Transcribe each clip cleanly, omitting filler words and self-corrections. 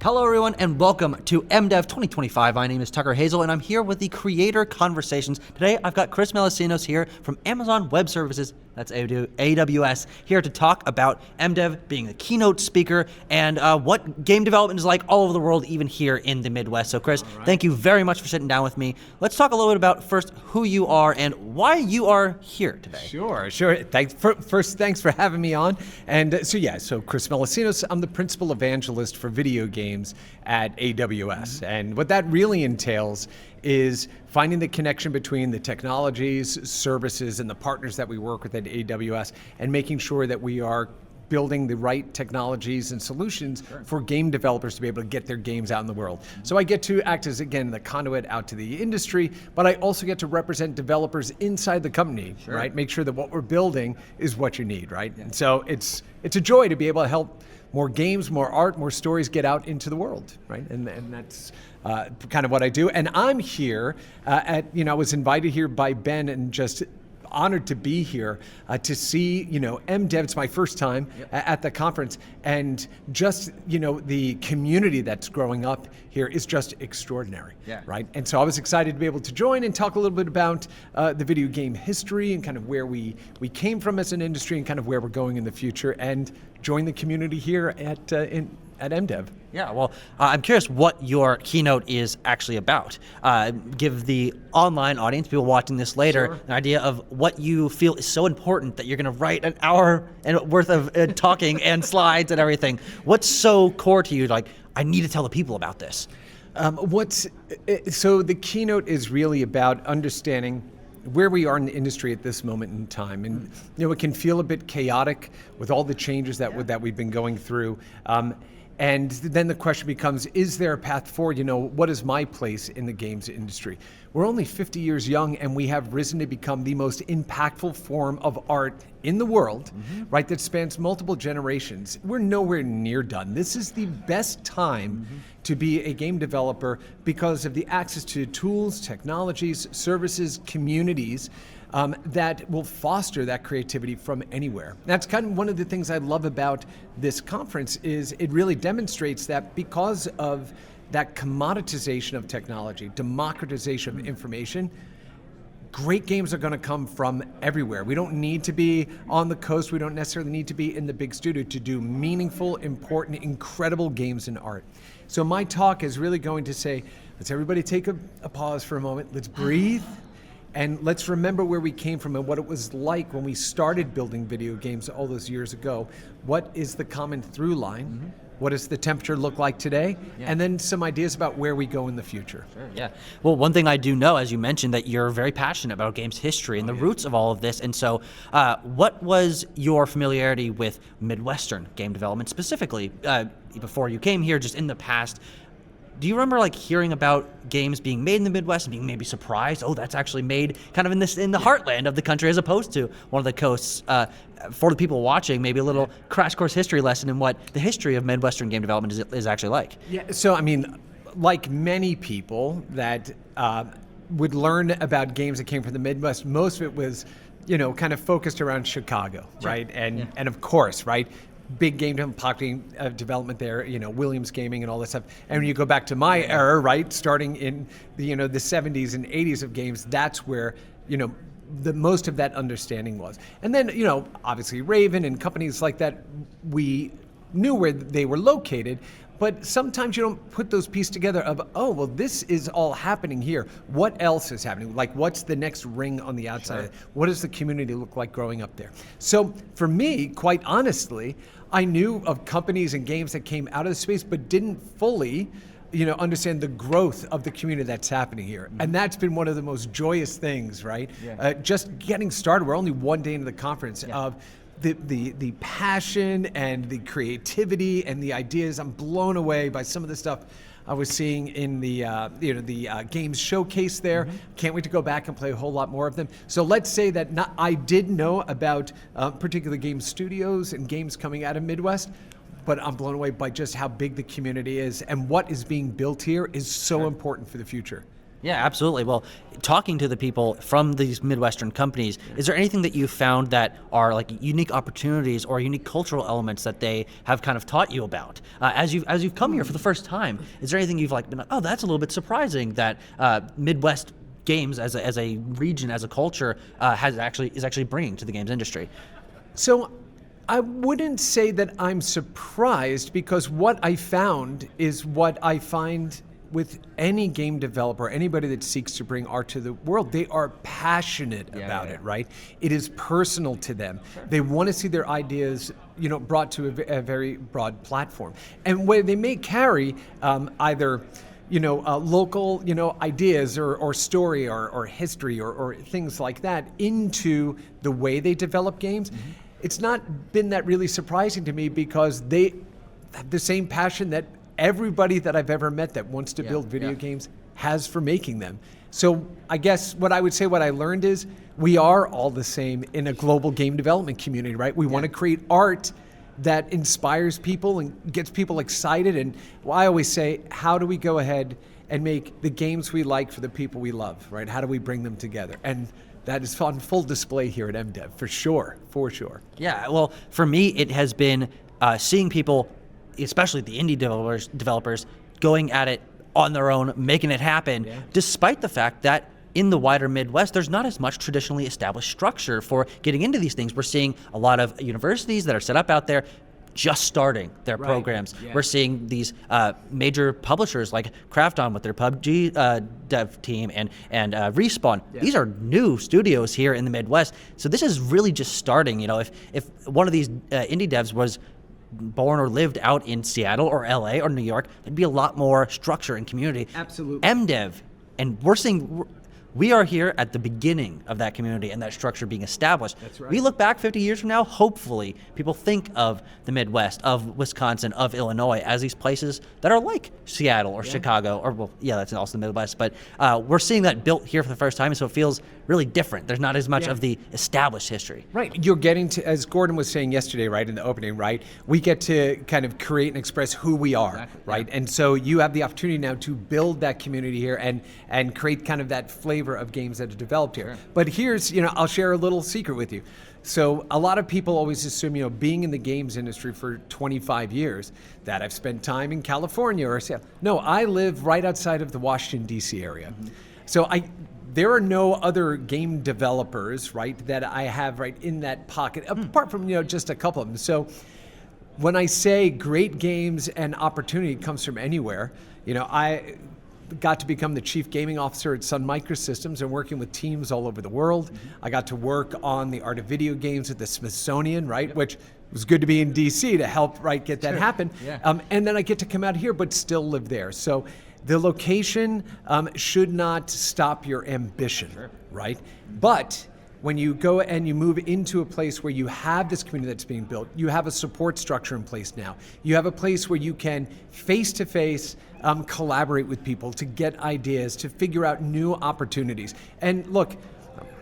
Hello everyone and welcome to MDEV 2025. My name is Tucker Hazel and I'm here with the Creator Conversations. Today I've got Chris Melissinos here from Amazon Web Services, that's AWS, here to talk about MDEV, being the keynote speaker, and what game development is like all over the world, even here in the Midwest. So Chris, Thank you very much for sitting down with me. Let's talk a little bit about first who you are and why you are here today. Sure. Thanks for having me on. And so Chris Melissinos, I'm the Principal Evangelist for video games at AWS. And what that really entails is finding the connection between the technologies, services, and the partners that we work with at AWS, and making sure that we are building the right technologies and solutions for game developers to be able to get their games out in the world. So I get to act as, again, the conduit out to the industry, but I also get to represent developers inside the company, right? Make sure that what we're building is what you need, right? And so it's a joy to be able to help more games, more art, more stories get out into the world, right? And that's kind of what I do. And I'm here I was invited here by Ben, and just honored to be here to see, MDEV. It's my first time at the conference, and just, the community that's growing up here is just extraordinary, right? And so I was excited to be able to join and talk a little bit about the video game history and kind of where we came from as an industry and kind of where we're going in the future, and join the community here at MDEV. Yeah, well, I'm curious what your keynote is actually about. Give the online audience, people watching this later, an idea of what you feel is so important that you're going to write an hour and worth of talking and slides and everything. What's so core to you, like, I need to tell the people about this? So the keynote is really about understanding where we are in the industry at this moment in time. And it can feel a bit chaotic with all the changes that we've been going through. And then the question becomes, is there a path forward? What is my place in the games industry? We're only 50 years young, and we have risen to become the most impactful form of art in the world, right, that spans multiple generations. We're nowhere near done. This is the best time to be a game developer because of the access to tools, technologies, services, communities, that will foster that creativity from anywhere. That's kind of one of the things I love about this conference, is it really demonstrates that because of that commoditization of technology, democratization of information, great games are going to come from everywhere. We don't need to be on the coast. We don't necessarily need to be in the big studio to do meaningful, important, incredible games and art. So my talk is really going to say, let's everybody take a pause for a moment. Let's breathe. And let's remember where we came from and what it was like when we started building video games all those years ago. What is the common through line? What does the temperature look like today? And then some ideas about where we go in the future. Yeah. Well, one thing I do know, as you mentioned, that you're very passionate about games history and the roots of all of this. And so what was your familiarity with Midwestern game development specifically before you came here, just in the past? Do you remember hearing about games being made in the Midwest and being maybe surprised? Oh, that's actually made kind of in the heartland of the country as opposed to one of the coasts. For the people watching, maybe a little crash course history lesson in what the history of Midwestern game development is actually like. Yeah. So like many people that would learn about games that came from the Midwest, most of it was, kind of focused around Chicago, right? And of course, right, big game development there, Williams Gaming and all that stuff. And when you go back to my era, right, starting in the 70s and 80s of games, that's where, the most of that understanding was. And then, obviously Raven and companies like that, we knew where they were located, but sometimes you don't put those pieces together of, oh, well, this is all happening here. What else is happening? What's the next ring on the outside? What does the community look like growing up there? So for me, quite honestly, I knew of companies and games that came out of the space, but didn't fully understand the growth of the community that's happening here. And that's been one of the most joyous things, right? Just getting started. We're only one day into the conference of the passion and the creativity and the ideas. I'm blown away by some of the stuff I was seeing in the games showcase there. Can't wait to go back and play a whole lot more of them. So let's say that I did know about particular game studios and games coming out of Midwest, but I'm blown away by just how big the community is, and what is being built here is so important for the future. Yeah, absolutely. Well, talking to the people from these Midwestern companies, is there anything that you found that are like unique opportunities or unique cultural elements that they have kind of taught you about as you've come here for the first time? Is there anything you've like been like, oh, that's a little bit surprising that Midwest games as a region, as a culture, is actually bringing to the games industry? So I wouldn't say that I'm surprised, because what I found is what I find with any game developer, anybody that seeks to bring art to the world. They are passionate about it, right? It is personal to them. They want to see their ideas, brought to a very broad platform. And where they may carry either local, ideas or story or history or things like that into the way they develop games. It's not been that really surprising to me, because they have the same passion that everybody that I've ever met that wants to build video games has for making them. So I guess what I would say, what I learned is we are all the same in a global game development community, right? We want to create art that inspires people and gets people excited. And I always say, how do we go ahead and make the games we like for the people we love, right? How do we bring them together? And that is on full display here at MDEV, for sure. Yeah, well, for me, it has been seeing people, especially the indie developers, going at it on their own, making it happen, despite the fact that in the wider Midwest, there's not as much traditionally established structure for getting into these things. We're seeing a lot of universities that are set up out there just starting their programs. We're seeing these major publishers like Krafton with their PUBG dev team and Respawn. These are new studios here in the Midwest. So this is really just starting. If one of these indie devs was born or lived out in Seattle or LA or New York, there'd be a lot more structure and community. Absolutely. MDEV, and we are here at the beginning of that community and that structure being established. That's right. We look back 50 years from now, hopefully people think of the Midwest, of Wisconsin, of Illinois as these places that are like Seattle or Chicago, or that's also the Midwest, but we're seeing that built here for the first time, and so it feels really different. There's not as much of the established history. Right, you're getting to, as Gordon was saying yesterday, right, in the opening, right, we get to kind of create and express who we are, right? And so you have the opportunity now to build that community here and create kind of that flavor of games that are developed here. But here's, I'll share a little secret with you. So a lot of people always assume, being in the games industry for 25 years, that I've spent time in California or Seattle. No, I live right outside of the Washington, D.C. area. So there are no other game developers, right, that I have right in that pocket, apart from, just a couple of them. So when I say great games and opportunity comes from anywhere, I got to become the chief gaming officer at Sun Microsystems and working with teams all over the world. I got to work on the art of video games at the Smithsonian, right, which was good to be in DC to help, right, get that happen. And then I get to come out here but still live there. So the location should not stop your ambition, right? But when you go and you move into a place where you have this community that's being built, you have a support structure in place now. You have a place where you can face-to-face collaborate with people to get ideas, to figure out new opportunities. And look,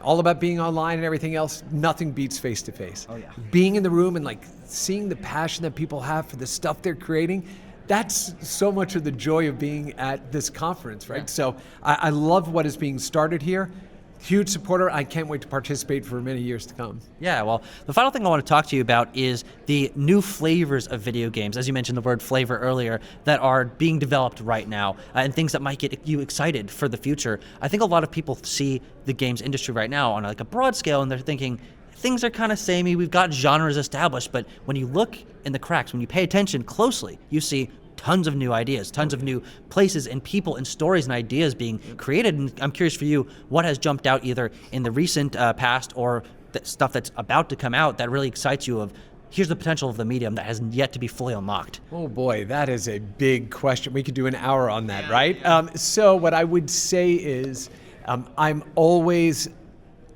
all about being online and everything else, nothing beats face-to-face. Being in the room and like seeing the passion that people have for the stuff they're creating, that's so much of the joy of being at this conference, right? So I love what is being started here. Huge supporter. I can't wait to participate for many years to come. Yeah, well, the final thing I want to talk to you about is the new flavors of video games, as you mentioned the word flavor earlier, that are being developed right now, and things that might get you excited for the future. I think a lot of people see the games industry right now on like a broad scale, and they're thinking, things are kind of samey, we've got genres established, but when you look in the cracks, when you pay attention closely, you see tons of new ideas, tons of new places and people and stories and ideas being created. And I'm curious for you, what has jumped out either in the recent past or stuff that's about to come out that really excites you of, here's the potential of the medium that has yet to be fully unlocked? Oh boy, that is a big question. We could do an hour on that, right? So what I would say is I'm always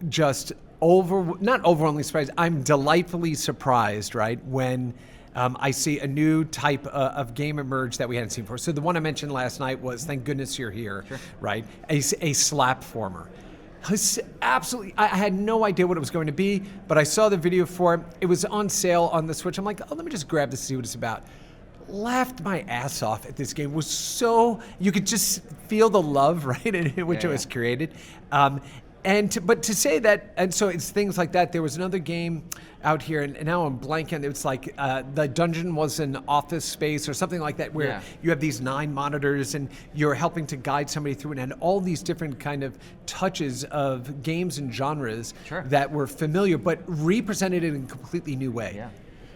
just not overwhelmingly surprised, I'm delightfully surprised, right, when I see a new type of game emerge that we hadn't seen before. So the one I mentioned last night was, thank goodness you're here, right? A slap former. Absolutely, I had no idea what it was going to be, but I saw the video for it. It was on sale on the Switch. I'm like, oh, let me just grab this and see what it's about. laughed my ass off at this game. It was so, you could just feel the love, right, in which it was created. But to say that, and so it's things like that. There was another game out here, and now I'm blanking. It was like the dungeon was an office space or something like that, where you have these 9 monitors, and you're helping to guide somebody through it, and all these different kind of touches of games and genres that were familiar, but represented in a completely new way. Yeah.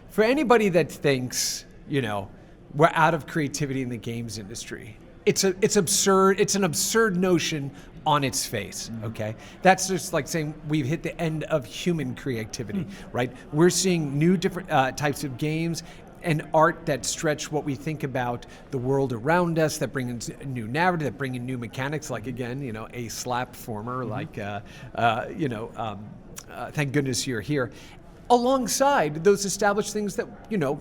For anybody that thinks, we're out of creativity in the games industry, it's absurd. It's an absurd notion on its face, okay? That's just like saying we've hit the end of human creativity, right? We're seeing new different types of games and art that stretch what we think about the world around us, that bring in a new narrative, that bring in new mechanics, like, again, a slap former, like, Thank Goodness You're Here, alongside those established things that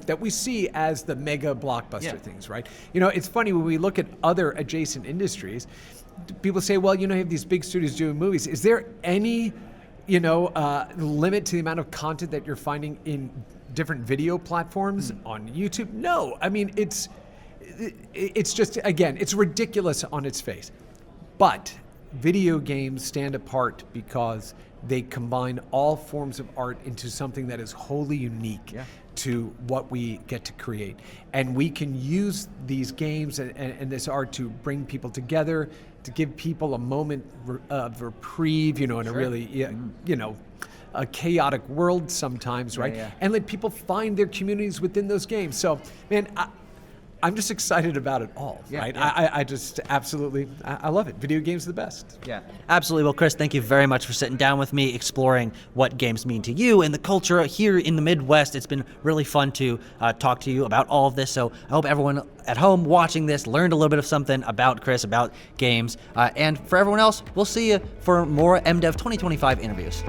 that we see as the mega blockbuster things, right? It's funny when we look at other adjacent industries, people say, well, you have these big studios doing movies. Is there any limit to the amount of content that you're finding in different video platforms on YouTube? No. I mean, it's just, again, it's ridiculous on its face. But video games stand apart because they combine all forms of art into something that is wholly unique to what we get to create. And we can use these games and this art to bring people together, to give people a moment of reprieve, in a really, a chaotic world sometimes, right? And let people find their communities within those games. So, man, I'm just excited about it all, right? I just absolutely, I love it. Video games are the best. Yeah, absolutely. Well, Chris, thank you very much for sitting down with me, exploring what games mean to you and the culture here in the Midwest. It's been really fun to talk to you about all of this. So I hope everyone at home watching this learned a little bit of something about Chris, about games. And for everyone else, we'll see you for more MDEV 2025 interviews.